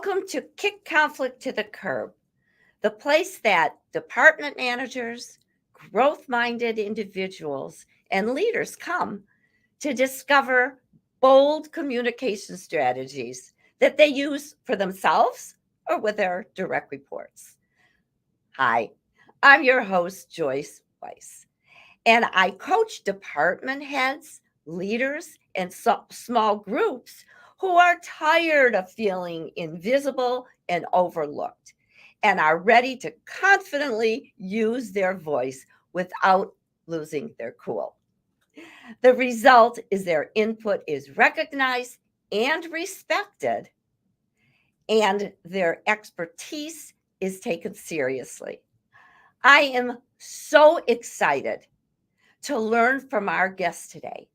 Welcome to Kick Conflict to the Curb, the place that department managers, growth-minded individuals, and leaders come to discover bold communication strategies that they use for themselves or with their direct reports. Hi, I'm your host, Joyce Weiss, and I coach department heads, leaders, and small groups who are tired of feeling invisible and overlooked and are ready to confidently use their voice without losing their cool. The result is their input is recognized and respected, and their expertise is taken seriously. I am so excited to learn from our guest today,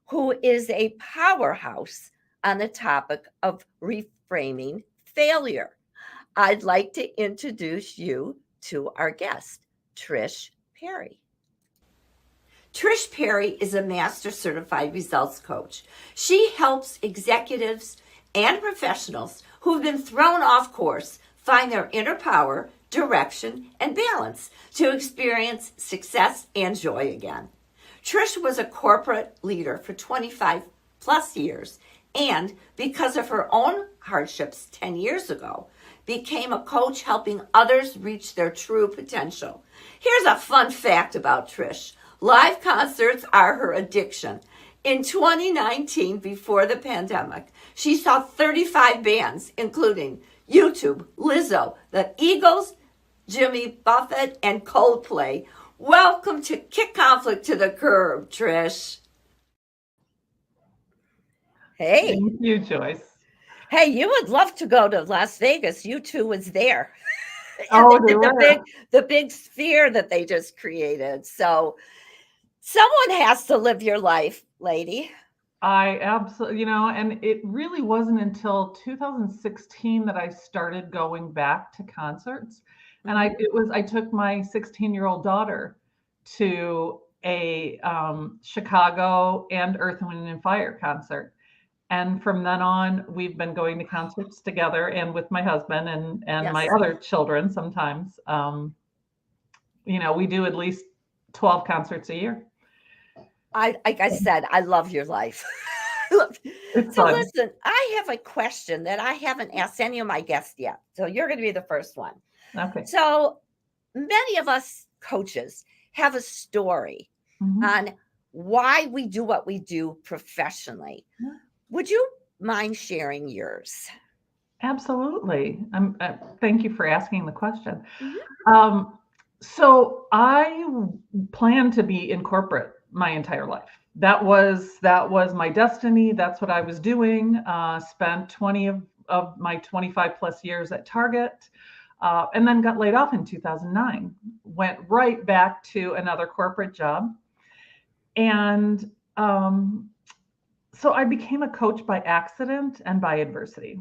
who is a powerhouse on the topic of reframing failure. I'd like to introduce you to our guest, Trish Perry. Trish Perry is a master certified results coach. She helps executives and professionals who've been thrown off course find their inner power, direction, and balance to experience success and joy again. Trish was a corporate leader for 25 plus years and, because of her own hardships 10 years ago, became a coach helping others reach their true potential. Here's a fun fact about Trish. Live concerts are her addiction. In 2019, before the pandemic, she saw 35 bands, including YouTube, Lizzo, the Eagles, Jimmy Buffett, and Coldplay. Welcome to Kick Conflict to the Curb, Trish. Hey. Thank you, Joyce. Hey, you would love to go to Las Vegas. U2 was there. Oh, they were. The big sphere that they just created. So someone has to live your life, lady. I absolutely, and it really wasn't until 2016 that I started going back to concerts. And I took my 16-year-old daughter to a Chicago and Earth, Wind and Fire concert. And from then on, we've been going to concerts together and with my husband and Yes. my other children sometimes. We do at least 12 concerts a year. Like I said, I love your life. It's So fun. listen, I have a question that I haven't asked any of my guests yet. So you're going to be the first one. Okay. So many of us coaches have a story on why we do what we do professionally. Yeah. Would you mind sharing yours? Absolutely. Thank you for asking the question. So I planned to be in corporate my entire life. That was my destiny. That's what I was doing. Spent 20 of my 25 plus years at Target, and then got laid off in 2009. Went right back to another corporate job. And so I became a coach by accident and by adversity.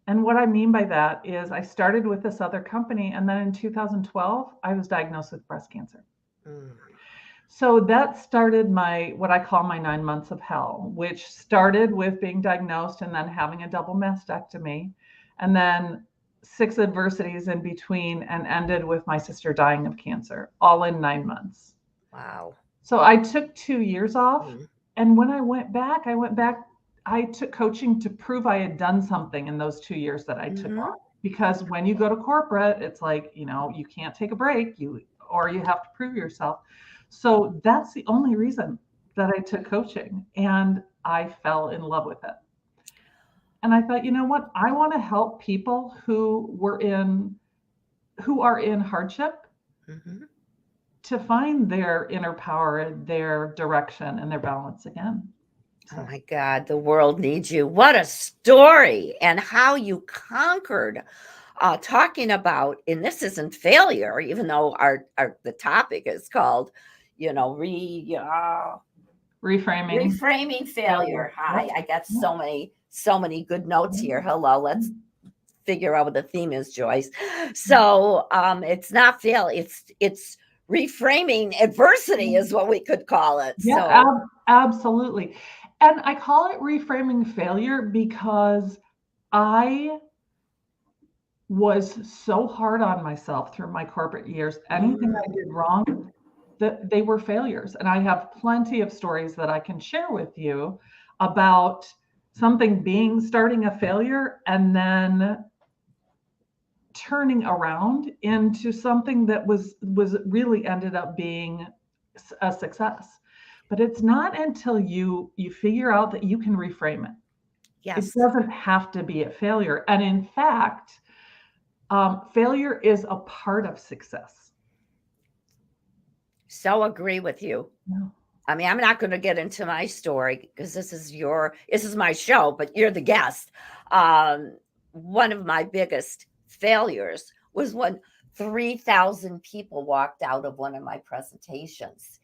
And what I mean by that is I started with this other company, and then in 2012, I was diagnosed with breast cancer. So that started what I call my 9 months of hell, which started with being diagnosed and then having a double mastectomy, and then 6 adversities in between, and ended with my sister dying of cancer, all in 9 months. Wow. So I took 2 years off. And when I went back, I took coaching to prove I had done something in those 2 years that I took off. Because when you go to corporate, it's like, you can't take a break, or you have to prove yourself. So that's the only reason that I took coaching, and I fell in love with it. And I thought, you know what? I want to help people who are in hardship to find their inner power, their direction, and their balance again. Oh my God, the world needs you. What a story, and how you conquered talking about, and this isn't failure, even though the topic is called, reframing failure. Hi, I got so many good notes here. Hello, let's figure out what the theme is, Joyce. So it's not fail, it's reframing adversity is what we could call it. Yeah, absolutely. And I call it reframing failure because I was so hard on myself through my corporate years. Anything I did wrong, that they were failures. And I have plenty of stories that I can share with you about something starting a failure and then turning around into something that was really ended up being a success. But it's not until you figure out that you can reframe it. It Yes. doesn't have to be a failure. And in fact, failure is a part of success. So agree with you. Yeah. I mean, I'm not going to get into my story because this is my show, but you're the guest. One of my biggest failures was when 3,000 people walked out of one of my presentations.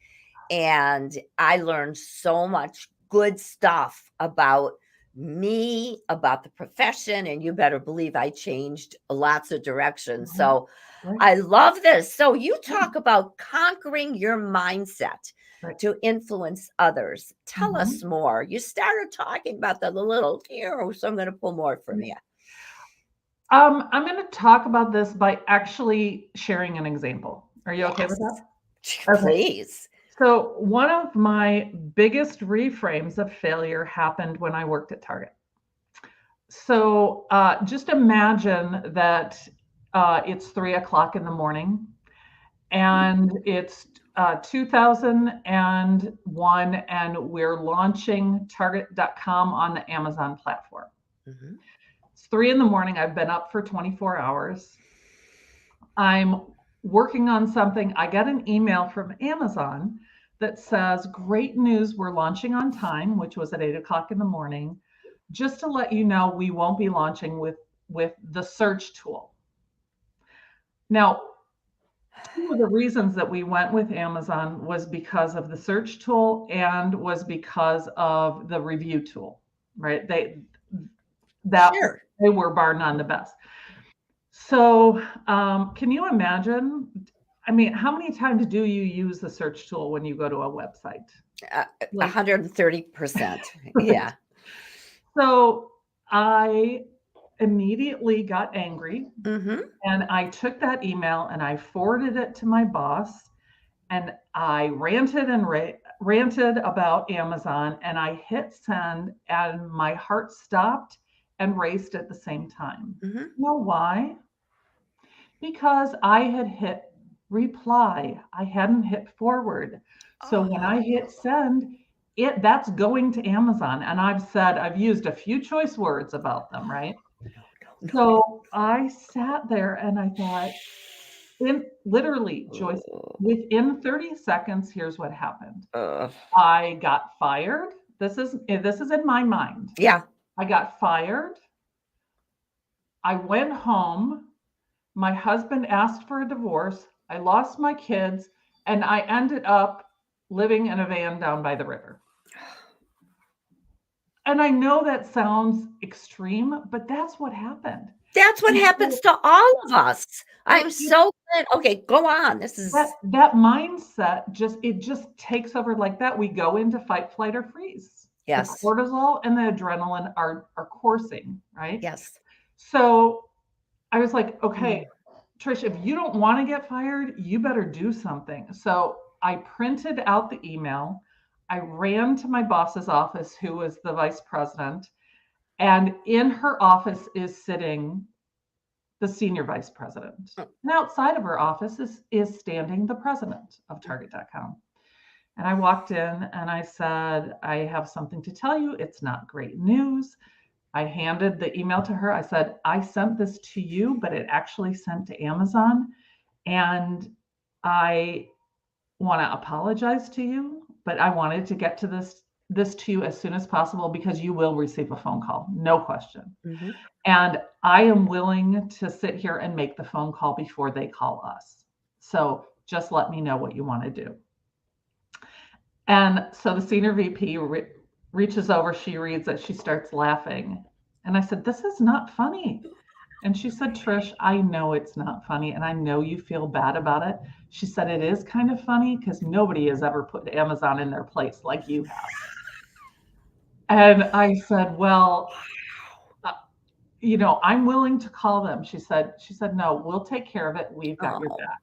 And I learned so much good stuff about me, about the profession, and you better believe I changed lots of directions. Mhm. So Right. I love this. So you talk about conquering your mindset Right. to influence others. Tell us Mhm. more. You started talking about the little hero, so I'm going to pull more from you. I'm going to talk about this by actually sharing an example. Are you okay with Yes. that? Okay. Please. So one of my biggest reframes of failure happened when I worked at Target. So just imagine that it's 3 o'clock in the morning and it's 2001 and we're launching Target.com on the Amazon platform. Mm-hmm. It's 3 in the morning. I've been up for 24 hours. I'm working on something. I get an email from Amazon that says, great news, we're launching on time, which was at 8 o'clock in the morning. Just to let you know, we won't be launching with the search tool. Now, two of the reasons that we went with Amazon was because of the search tool and was because of the review tool, right? They were bar none the best. So can you imagine? I mean, how many times do you use the search tool when you go to a website? 130%. Yeah. So I immediately got angry. Mm-hmm. And I took that email and I forwarded it to my boss and I ranted about Amazon and I hit send and my heart stopped and raced at the same time. Mm-hmm. You know why? Because I had hit reply. I hadn't hit forward. So when I hit send, that's going to Amazon. And I've used a few choice words about them, right? No. So I sat there and I thought, literally, Joyce, within 30 seconds, here's what happened. I got fired. This is in my mind. Yeah. I got fired. I went home. My husband asked for a divorce. I lost my kids, and I ended up living in a van down by the river. And I know that sounds extreme, but that's what happened. That's what happens to all of us. I'm so glad. Okay, go on. This is that mindset just takes over like that. We go into fight, flight, or freeze. yes. The cortisol and the adrenaline are coursing, right? Yes. So I was like, okay, Trish, if you don't want to get fired, you better do something. So I printed out the email. I ran to my boss's office, who was the vice president, and in her office is sitting the senior vice president. And outside of her office is standing the president of Target.com. And I walked in and I said, I have something to tell you. It's not great news. I handed the email to her. I said, I sent this to you, but it actually sent to Amazon. And I want to apologize to you, but I wanted to get to this to you as soon as possible because you will receive a phone call, no question. Mm-hmm. And I am willing to sit here and make the phone call before they call us. So just let me know what you want to do. And so the senior VP reaches over, she reads it, she starts laughing. And I said, this is not funny. And she said, Trish, I know it's not funny. And I know you feel bad about it. She said, it is kind of funny because nobody has ever put Amazon in their place like you have. And I said, well, I'm willing to call them. She said, no, we'll take care of it. We've got your Oh. back.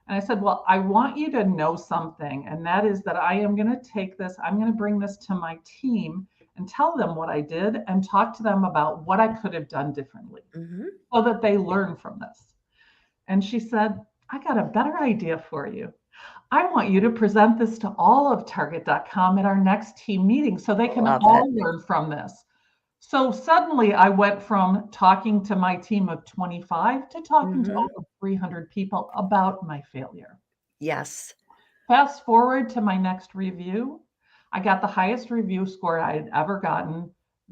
And I said, well, I want you to know something. And that is that I am going to take this, I'm going to bring this to my team and tell them what I did and talk to them about what I could have done differently so that they learn from this. And she said, I got a better idea for you. I want you to present this to all of Target.com at our next team meeting so they can Love all it. learn from this. So suddenly I went from talking to my team of 25 to talking to over 300 people about my failure. Yes. Fast forward to my next review. I got the highest review score I had ever gotten.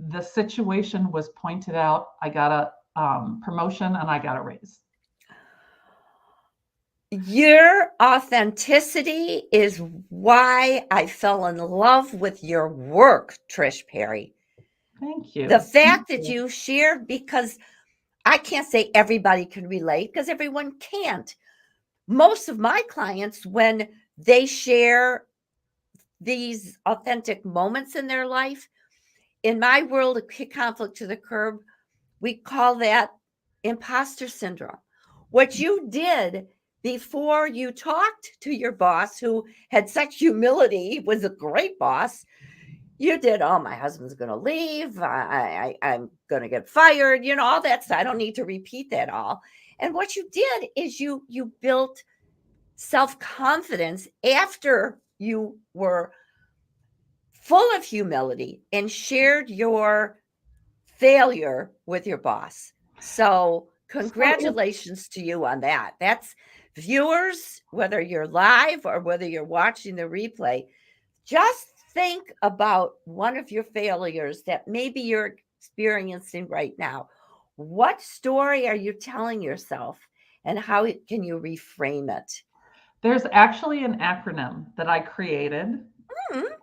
The situation was pointed out. I got a promotion and I got a raise. Your authenticity is why I fell in love with your work, Trish Perry. Thank you. The fact that you shared, because I can't say everybody can relate because everyone can't. Most of my clients, when they share these authentic moments in their life, in my world of Kick Conflict to the Curb, we call that imposter syndrome. What you did before you talked to your boss, who had such humility, was a great boss, you did, oh, my husband's going to leave. I'm going to get fired, all that stuff. I don't need to repeat that all. And what you did is you built self-confidence after you were full of humility and shared your failure with your boss. So congratulations to you on that. That's viewers, whether you're live or whether you're watching the replay, just think about one of your failures that maybe you're experiencing right now. What story are you telling yourself and how can you reframe it? There's actually an acronym that I created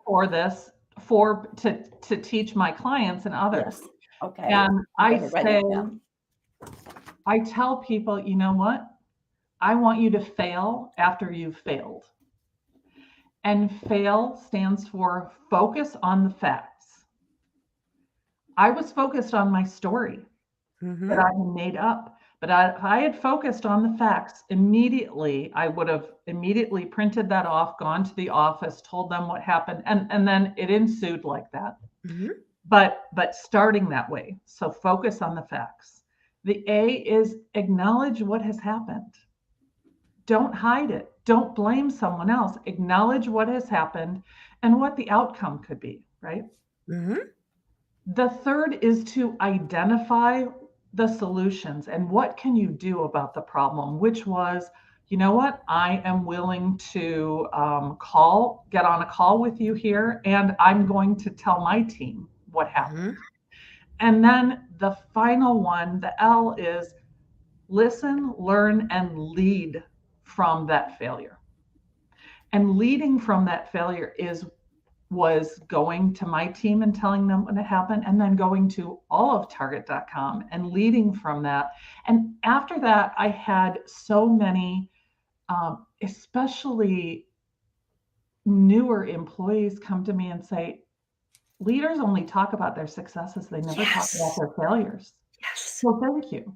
for this to teach my clients and others. Yes. Okay. And I I tell people, you know what? I want you to fail after you've failed. And fail stands for focus on the facts. I was focused on my story that I had made up, but if I had focused on the facts immediately, I would have immediately printed that off, gone to the office, told them what happened, and then it ensued like that. But starting that way, so focus on the facts. The A is acknowledge what has happened. Don't hide it. Don't blame someone else. Acknowledge what has happened and what the outcome could be, right? The third is to identify the solutions and what can you do about the problem, which was, you know what, I am willing to get on a call with you here, and I'm going to tell my team what happened. And then the final one, the L, is listen, learn, and lead from that failure. And leading from that failure was going to my team and telling them what happened, and then going to all of Target.com and leading from that. And after that, I had so many, especially newer employees, come to me and say, leaders only talk about their successes. They never talk about their failures. So thank you.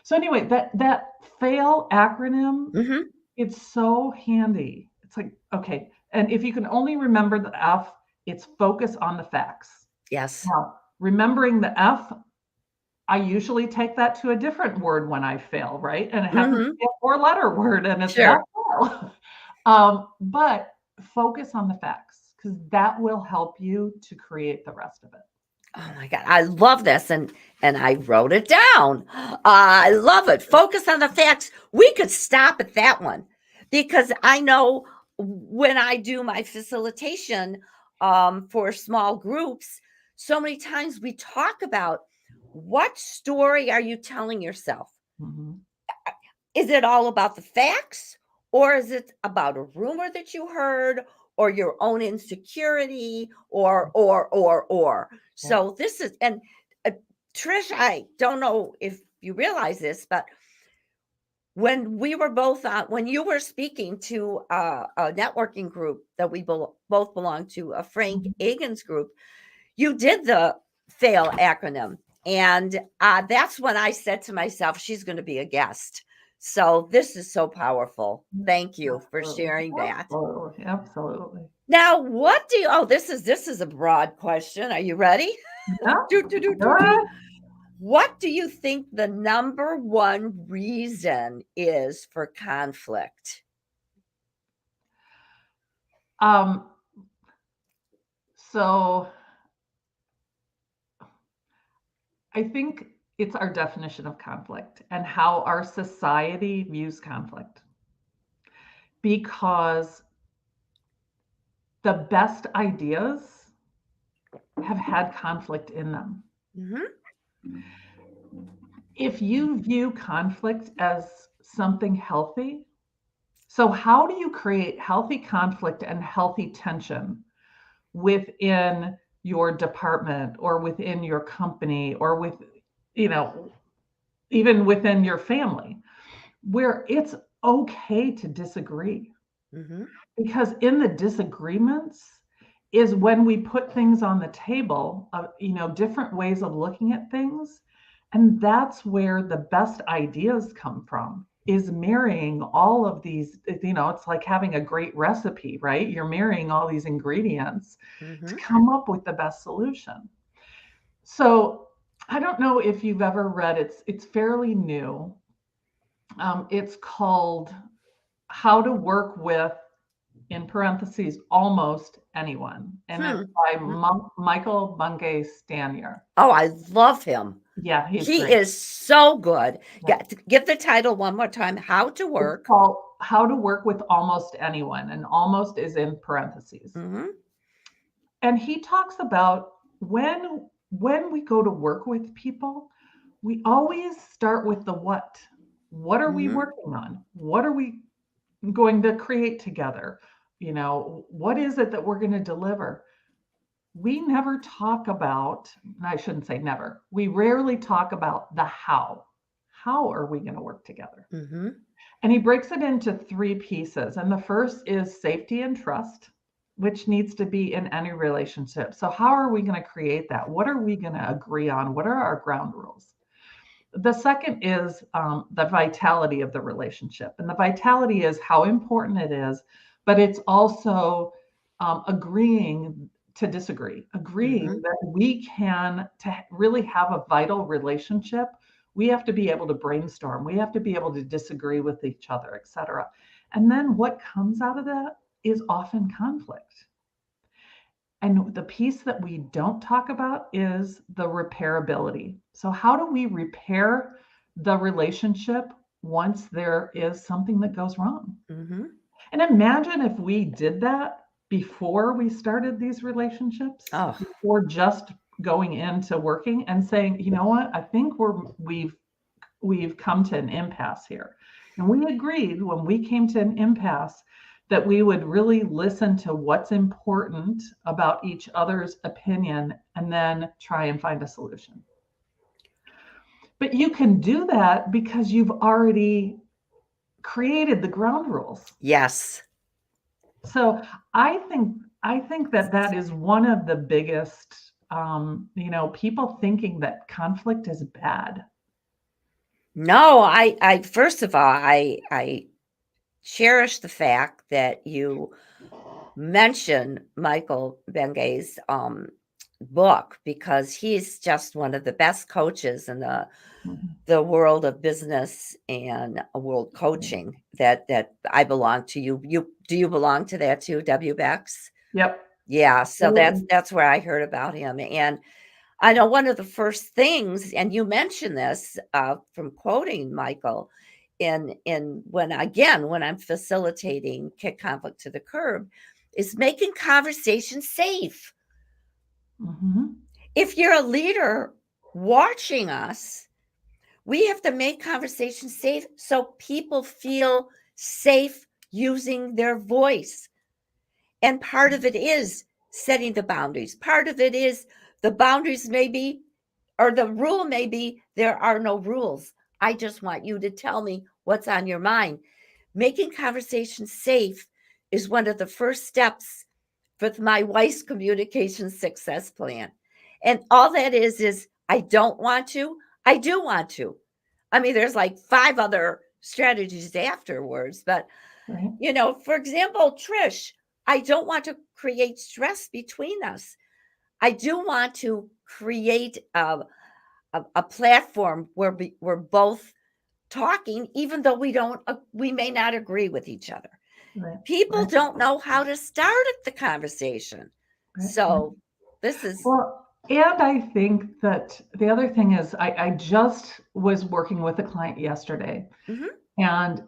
So anyway, that FAIL acronym, it's so handy. It's like, okay. And if you can only remember the F, it's focus on the facts. Yes. Now, remembering the F, I usually take that to a different word when I fail, right? And it happens to be a 4-letter word, and it's not fail. But focus on the facts, because that will help you to create the rest of it. Oh my God, I love this. And I wrote it down. I love it. Focus on the facts. We could stop at that one, because I know when I do my facilitation for small groups, so many times we talk about, what story are you telling yourself? Is it all about the facts, or is it about a rumor that you heard, or your own insecurity, or? So this is, and Trish, I don't know if you realize this, but when we were both on, when you were speaking to a networking group that we both belong to, a Frank Egan's group, you did the FAIL acronym. And that's when I said to myself, she's going to be a guest. So this is so powerful. Thank you for sharing that. Absolutely. Absolutely. Now, what do you, this is a broad question. Are you ready? Yeah. What do you think the number one reason is for conflict? So I think it's our definition of conflict and how our society views conflict. Because the best ideas have had conflict in them. Mm-hmm. If you view conflict as something healthy, so how do you create healthy conflict and healthy tension within your department or within your company or with, even within your family, where it's okay to disagree? Mm-hmm. Because in the disagreements is when we put things on the table of, different ways of looking at things. And that's where the best ideas come from, is marrying all of these, it's like having a great recipe, right? You're marrying all these ingredients Mm-hmm. to come up with the best solution. So I don't know if you've ever read, it's fairly new. It's called How to Work with, in parentheses, almost anyone. And it's by Michael Bungay Stanier. Oh, I love him. Yeah, he's He great. is so good. Yeah. Give the title one more time. How to Work. It's called How to Work with Almost Anyone, and almost is in parentheses. Mm-hmm. And he talks about when we go to work with people, we always start with the what. What are we working on? What are we going to create together? What is it that we're going to deliver? We never talk about, I shouldn't say never, we rarely talk about the how. How are we going to work together? Mm-hmm. And he breaks it into 3 pieces. And the first is safety and trust, which needs to be in any relationship. So how are we going to create that? What are we going to agree on? What are our ground rules? The second is the vitality of the relationship. And the vitality is how important it is, but it's also agreeing to disagree, agreeing that we can, to really have a vital relationship, we have to be able to brainstorm, we have to be able to disagree with each other, etc. And then what comes out of that is often conflict. And the piece that we don't talk about is the repairability. So how do we repair the relationship once there is something that goes wrong? Mm-hmm. And imagine if we did that before we started these relationships, before just going into working and saying, you know what, I think we've come to an impasse here. And we agreed when we came to an impasse that we would really listen to what's important about each other's opinion and then try and find a solution. But you can do that because you've already created the ground rules. Yes. So I think that is one of the biggest, people thinking that conflict is bad. No, I first of all, I cherish the fact that you mention Michael Bungay's book, because he's just one of the best coaches in the world of business and world coaching that I belong to. You do you belong to that too, WBEX? Yep. Yeah, so that's where I heard about him. And I know one of the first things, and you mentioned this from quoting Michael, in when I'm facilitating Kick Conflict to the Curb, is making conversation safe. Mm-hmm. If you're a leader watching us, we have to make conversation safe so people feel safe using their voice. And part of it is setting the boundaries. Part of it is the boundaries may be, or the rule may be, there are no rules. I just want you to tell me what's on your mind. Making conversation safe is one of the first steps for my wife's communication success plan. And all that is I don't want to, I do want to. I mean, there's like 5 other strategies afterwards, but Right. for example, Trish, I don't want to create stress between us. I do want to create a platform where we're both talking, even though we may not agree with each other. Right. People Right. don't know how to start the conversation. Right. So this is, Well, and I think that the other thing is I just was working with a client yesterday, mhm, and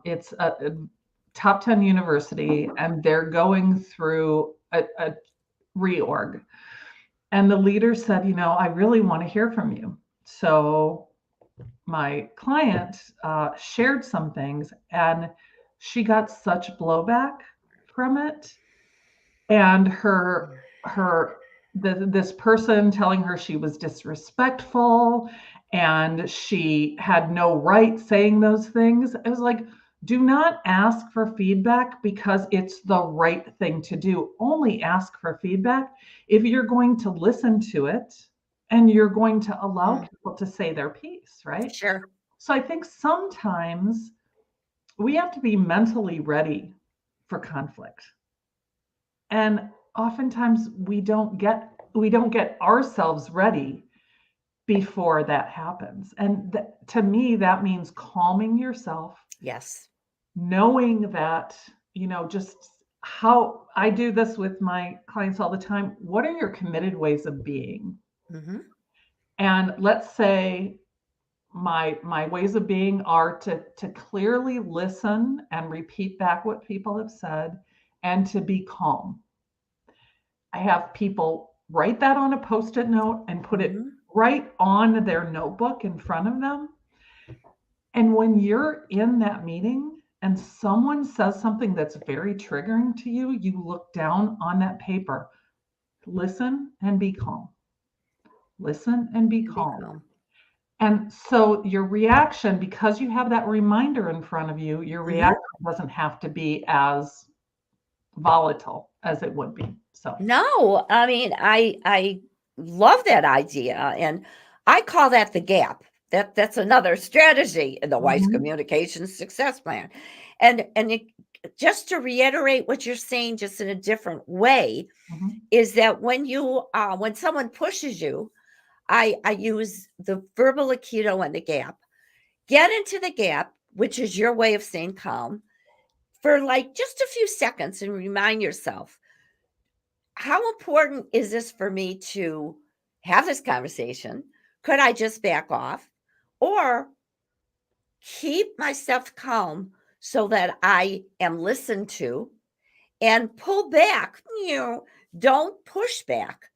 it's a top 10 university, and they're going through a reorg. And the leader said, I really want to hear from you. So my client shared some things, and she got such blowback from it. And this person telling her she was disrespectful and she had no right saying those things. It was like, do not ask for feedback because it's the right thing to do. Only ask for feedback if you're going to listen to it and you're going to allow people to say their piece, right? sure. So I think sometimes we have to be mentally ready for conflict. And oftentimes we don't get ourselves ready before that happens. And to me, that means calming yourself, Yes. knowing that, just how I do this with my clients all the time. What are your committed ways of being? Hmm. And let's say my ways of being are to clearly listen and repeat back what people have said and to be calm. I have people write that on a Post-it note and put it Hmm. right on their notebook in front of them. And when you're in that meeting and someone says something that's very triggering to you, you look down on that paper, listen and be calm. Listen and be And be calm. calm. And so your reaction, because you have that reminder in front of you, your Hmm. reaction doesn't have to be as volatile as it would be. So, No, I mean, I love that idea, and I call that the gap. That's another strategy in the WISE mhm, Communication Success Plan. And just to reiterate what you're saying, just in a different way, mhm, is that when someone pushes you, I use the verbal aikido and the gap. Get into the gap, which is your way of staying calm, for like just a few seconds, and remind yourself, how important is this for me to have this conversation? Could I just back off or keep myself calm so that I am listened to and pull back? Don't push back.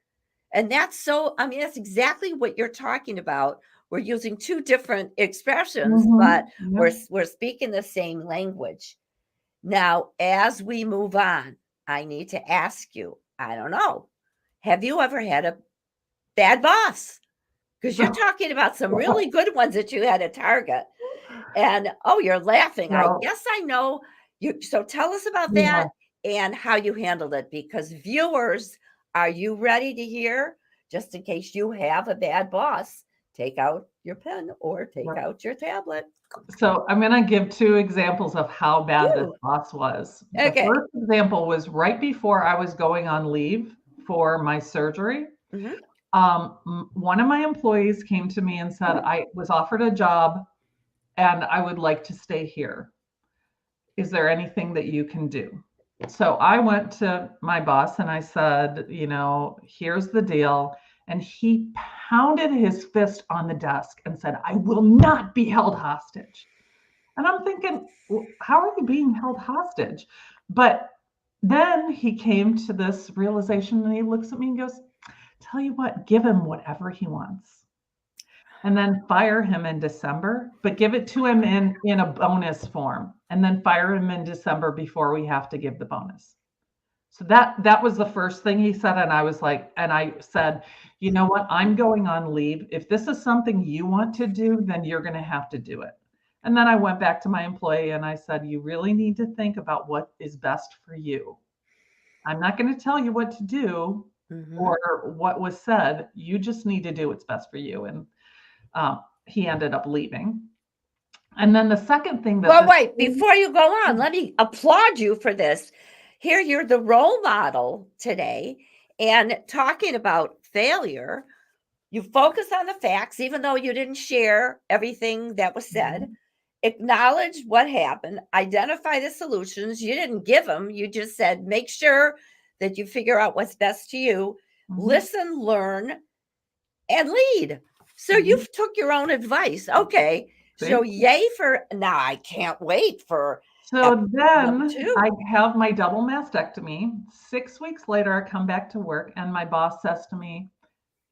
And I mean, that's exactly what you're talking about. We're using 2 different expressions, but mhm, we're speaking the same language. Now, as we move on, I need to ask you, I don't know, have you ever had a bad boss? Because you're yeah. talking about some really good ones that you had at Target. And oh, you're laughing. I Well, guess I know you. So tell us about yeah, that and how you handled it. Because viewers, are you ready to hear? Just in case you have a bad boss, take out your pen or take right. out your tablet. So I'm going to give 2 examples of how bad this Ooh, loss was. The okay. first example was right before I was going on leave for my surgery. Hmm. One of my employees came to me and said, I was offered a job and I would like to stay here. Is there anything that you can do? So I went to my boss and I said, here's the deal. And he pounded his fist on the desk and said, I will not be held hostage. And I'm thinking, well, how are you being held hostage? But then he came to this realization and he looks at me and goes, tell you what, give him whatever he wants. And then fire him in December, but give it to him in a bonus form. And then fire him in December before we have to give the bonus. So that was the first thing he said. And I was like, and I said, you know what? I'm going on leave. If this is something you want to do, then you're going to have to do it. And then I went back to my employee and I said, you really need to think about what is best for you. I'm not going to tell you what to do, Mm-hmm. or what was said. You just need to do what's best for you. And he ended up leaving. And then the second thing that Well, this, wait, before you go on, let me applaud you for this. Here, you're the role model today, and talking about failure, you focus on the facts, even though you didn't share everything that was said. Acknowledge what happened, identify the solutions. You didn't give them, you just said, make sure that you figure out what's best to you, listen, learn, and lead. So you took your own advice. Okay. So see? yay for now. I can't wait for So number then two. I have my double mastectomy. 6 weeks later, I come back to work, and my boss says to me,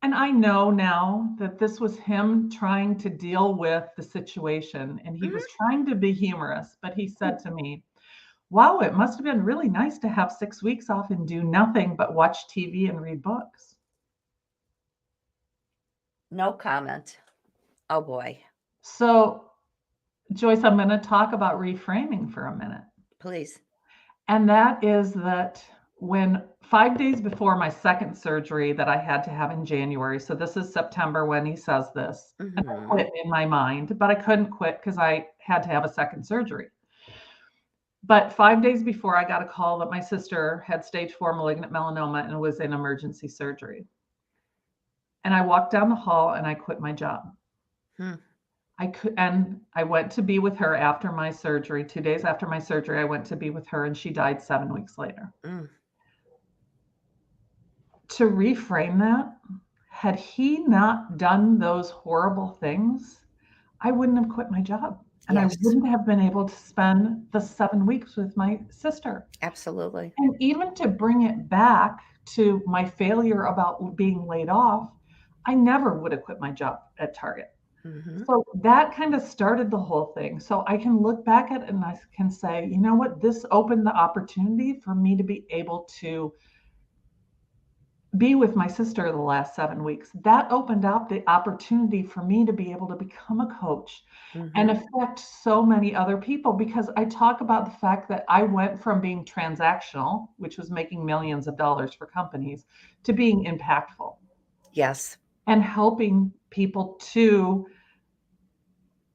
and I know now that this was him trying to deal with the situation, and he was trying to be humorous, but he said to me, wow, it must have been really nice to have 6 weeks off and do nothing but watch TV and read books. No comment. Oh boy. So, Joyce, I'm going to talk about reframing for a minute. Please. And that is that when 5 days before my second surgery that I had to have in January, so this is September when he says this, and I quit in my mind, but I couldn't quit because I had to have a second surgery. But 5 days before, I got a call that my sister had stage 4 malignant melanoma and was in emergency surgery. And I walked down the hall and I quit my job. I went to be with her after my surgery. 2 days after my surgery, I went to be with her, and she died 7 weeks later. To reframe that, had he not done those horrible things, I wouldn't have quit my job. And I wouldn't have been able to spend the 7 weeks with my sister. Absolutely. And even to bring it back to my failure about being laid off, I never would have quit my job at Target. So that kind of started the whole thing. So I can look back at it and I can say, you know what, this opened the opportunity for me to be able to be with my sister the last 7 weeks. That opened up the opportunity for me to be able to become a coach and affect so many other people, because I talk about the fact that I went from being transactional, which was making millions of dollars for companies, to being impactful. Yes. And helping people to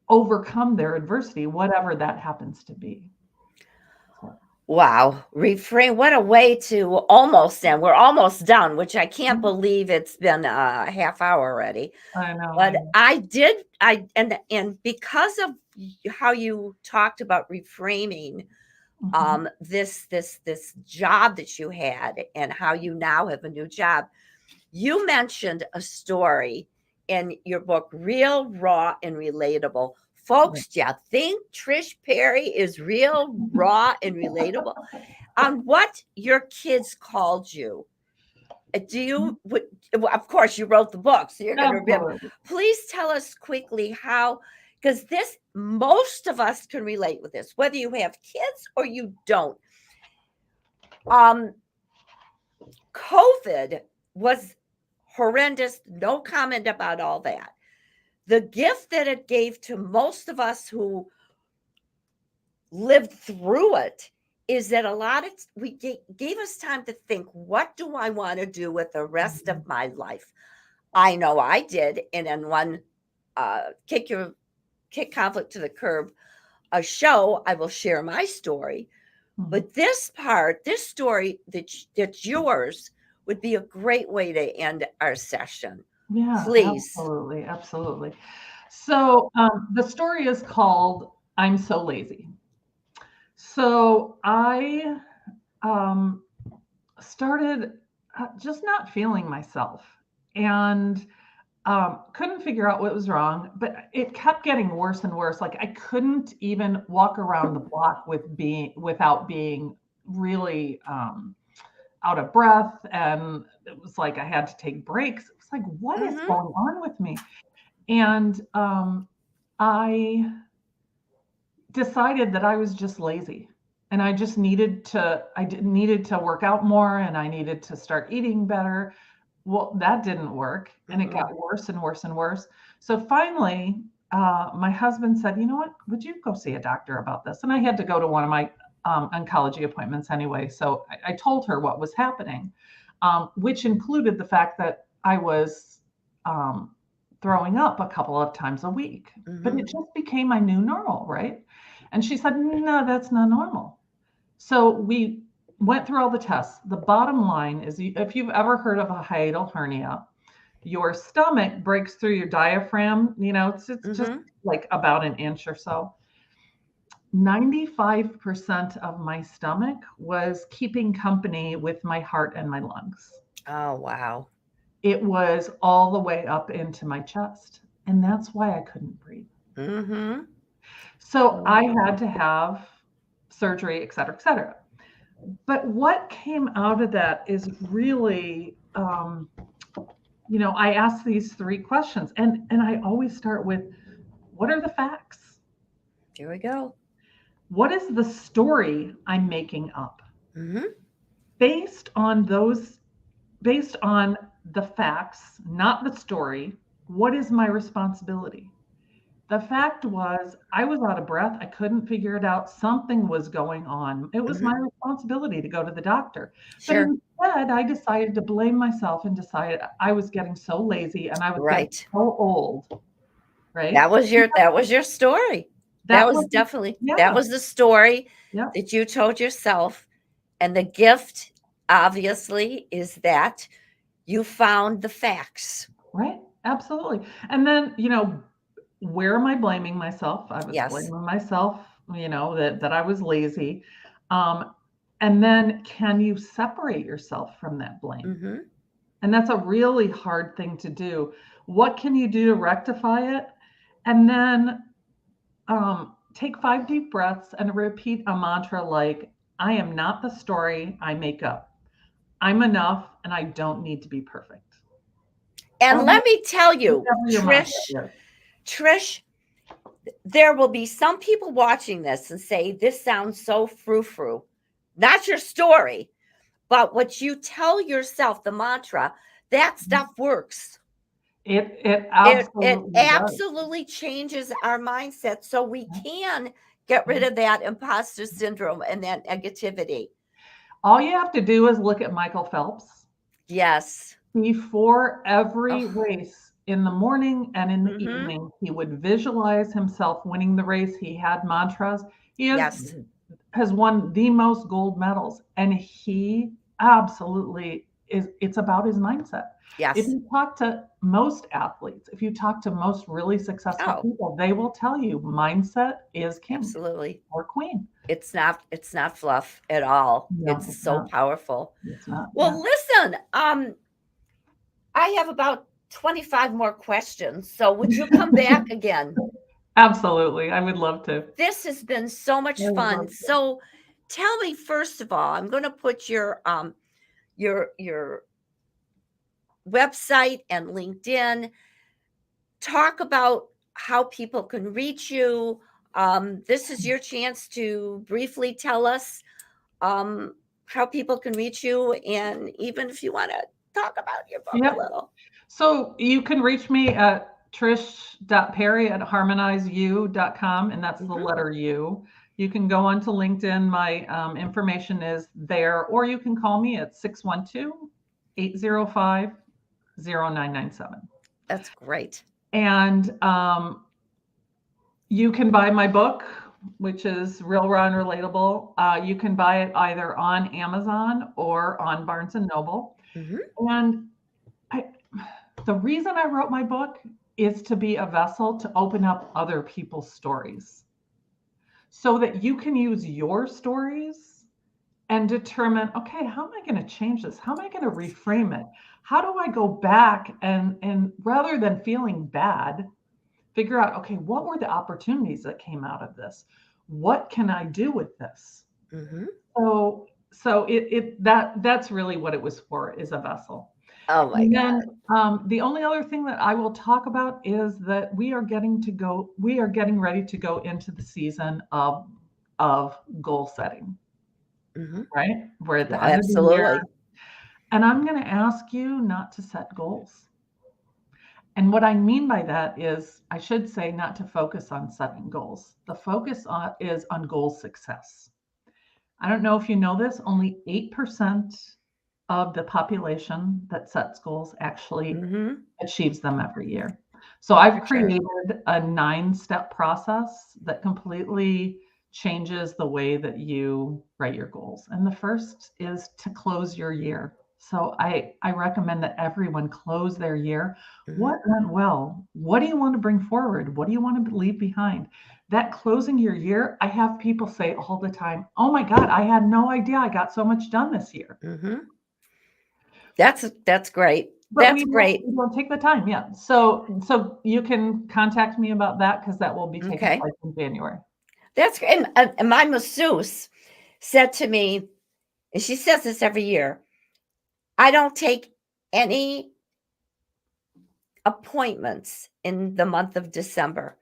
overcome their adversity, whatever that happens to be. Wow. Reframe. What a way to almost end. We're almost done, which I can't believe it's been a half hour already. I know. But and because of how you talked about reframing this job that you had and how you now have a new job, you mentioned a story in your book, Real, Raw, and Relatable. Folks, do you think Trish Perry is real, raw, and relatable? On what your kids called you. Do you, of course, you wrote the book, so you're going to remember. Please tell us quickly how, because most of us can relate with this, whether you have kids or you don't. COVID was horrendous. No comment about all that. The gift that it gave to most of us who lived through it is that gave us time to think, what do I want to do with the rest of my life? I know I did. And in one kick conflict to the curb, a show, I will share my story. But this story that's yours would be a great way to end our session. Yeah, Please. absolutely. So the story is called I'm So Lazy. So I started just not feeling myself, and couldn't figure out what was wrong, but it kept getting worse and worse. Like I couldn't even walk around the block without being really out of breath. And it was like I had to take breaks. It was like, what is going on with me? And I decided that I was just lazy. And I just needed to work out more, and I needed to start eating better. Well, that didn't work, and it got worse and worse and worse. So finally, my husband said, you know what, would you go see a doctor about this? And I had to go to one of my oncology appointments anyway. So I told her what was happening. which included the fact that I was throwing up a couple of times a week. But Mm-hmm. it just became my new normal, right? And she said, no, that's not normal. So we went through all the tests. The bottom line is, if you've ever heard of a hiatal hernia, your stomach breaks through your diaphragm. It's just Mm-hmm. like about an inch or so. 95% of my stomach was keeping company with my heart and my lungs. Oh, wow. It was all the way up into my chest. And that's why I couldn't breathe. Mm-hmm. So I had to have surgery, et cetera, et cetera. But what came out of that is really, I asked these three questions, and I always start with, what are the facts? Here we go. What is the story I'm making up? Mm-hmm. Based on the facts, not the story, what is my responsibility? The fact was, I was out of breath. I couldn't figure it out. Something was going on. It was Mm-hmm. my responsibility to go to the doctor. But Sure. instead, I decided to blame myself and decided I was getting so lazy and I was getting Right. so old, right? That was your story. That That was was, definitely that yeah, was the story yeah, that you told yourself. And the gift, obviously, is that you found the facts. right. Absolutely. And then, where am I blaming myself? I was Yes. blaming myself, that I was lazy. Um, and then can you separate yourself from that blame? Mm-hmm. And that's a really hard thing to do. What can you do to rectify it? And then take 5 deep breaths and repeat a mantra like, I am not the story I make up. I'm enough and I don't need to be perfect. And Or let me tell you, whatever your mantra is. Trish, there will be some people watching this and say, this sounds so frou-frou. Not your story, but what you tell yourself, the mantra, that stuff works. It It absolutely does. absolutely changes our mindset so we can get rid of that imposter syndrome and that negativity. All you have to do is look at Michael Phelps. Yes. Before every Oh, race, in the morning and in the mm-hmm. evening, he would visualize himself winning the race. He had mantras. He Yes. has won the most gold medals, and he absolutely is. It's about his mindset. If Yes. you talk to most athletes, if you talk to most really successful Oh, people, they will tell you mindset is king absolutely. or queen. It's not fluff at all. No, It's it's so not. powerful. It's not. Yeah. Well, listen, I have about 25 more questions. So would you come back again? Absolutely. I would love to. This has been so much I would fun. love to. So tell me, first of all, I'm going to put your website and LinkedIn. Talk about how people can reach you. This is your chance to briefly tell us how people can reach you, and even if you want to talk about your book a Yep. little. So you can reach me at trish.perry@harmonizeu.com, and that's the Mm-hmm. letter U. You can go onto LinkedIn. My information is there, or you can call me at 612-805-0997. That's great. And you can buy my book, which is Real, Raw, and Relatable. You can buy it either on Amazon or on Barnes and Noble. Mm-hmm. And the reason I wrote my book is to be a vessel to open up other people's stories so that you can use your stories and determine, okay, how am I going to change this? How am I going to reframe it? How do I go back and rather than feeling bad, figure out, okay, what were the opportunities that came out of this? What can I do with this? Mm-hmm. So that's really what it was for, is a vessel. Oh my And God. then the only other thing that I will talk about is that we are getting ready to go into the season of goal setting, Mm-hmm. right? We're at the end of the year, Absolutely. and I'm going to ask you not to set goals. And what I mean by that is, I should say, not to focus on setting goals. The focus is on goal success. I don't know if you know this, only 8% of the population that sets goals actually Mm-hmm. achieves them every year. So I've For sure. created a 9-step process that completely changes the way that you write your goals. And the first is to close your year. So I recommend that everyone close their year. Mm-hmm. What went well? What do you want to bring forward? What do you want to leave behind? That closing your year, I have people say all the time, "Oh my God, I had no idea I got so much done this year." Mm-hmm. That's great. But That's great. we don't take the time, yeah. So you can contact me about that because that will be taking Okay. place in January. That's great. And my masseuse said to me, and she says this every year, I don't take any appointments in the month of December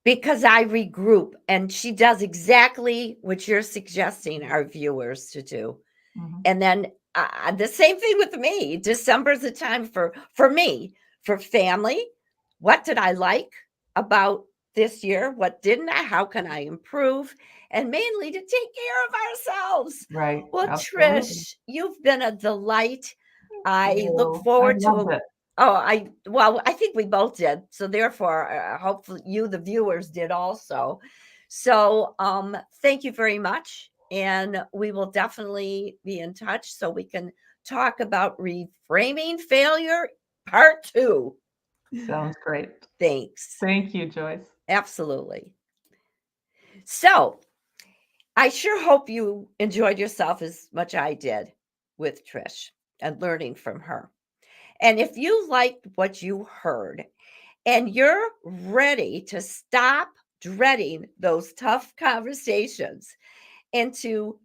because I regroup. And she does exactly what you're suggesting our viewers to do. Mhm. And then the same thing with me. December is the time for me, for family. What did I like about this year? What didn't I? How can I improve? And mainly to take care of ourselves. Right, Well, absolutely. Trish, you've been a delight. I look So, I forward to loved it. I think we both did. So therefore, hopefully you, the viewers, did also. So thank you very much. And we will definitely be in touch so we can talk about reframing failure part 2. Sounds great. Thanks. Thank you, Joyce. Absolutely. So I sure hope you enjoyed yourself as much I did with Trish and learning from her. And if you liked what you heard and you're ready to stop dreading those tough conversations and to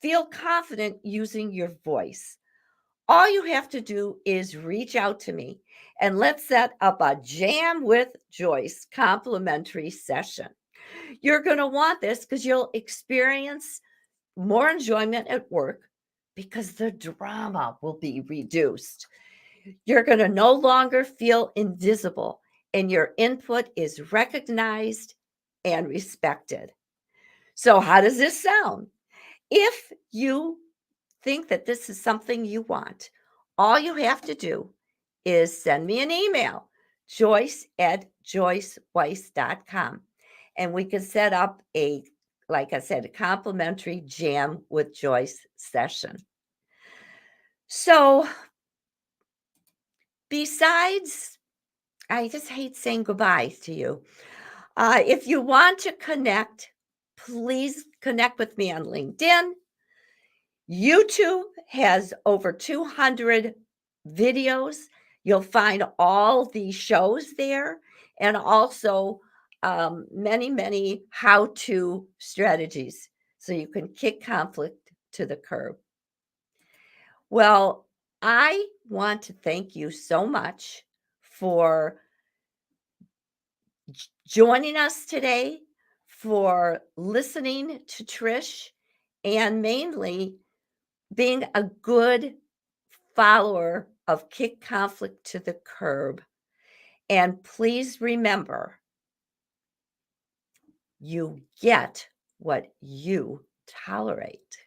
feel confident using your voice, all you have to do is reach out to me and let's set up a Jam with Joyce complimentary session. You're going to want this because you'll experience more enjoyment at work because the drama will be reduced. You're going to no longer feel invisible, and your input is recognized and respected. So, how does this sound? If you think that this is something you want, all you have to do is send me an email, joyce@joyceweiss.com, and we can set up like I said, a complimentary Jam with Joyce session. So, besides, I just hate saying goodbye to you. If you want to connect, please connect with me on LinkedIn. YouTube has over 200 videos. You'll find all the shows there and also many, many how to strategies so you can kick conflict to the curb. Well, I want to thank you so much for joining us today, for listening to Trish, and mainly being a good follower of kick conflict to the curb. And please remember, you get what you tolerate.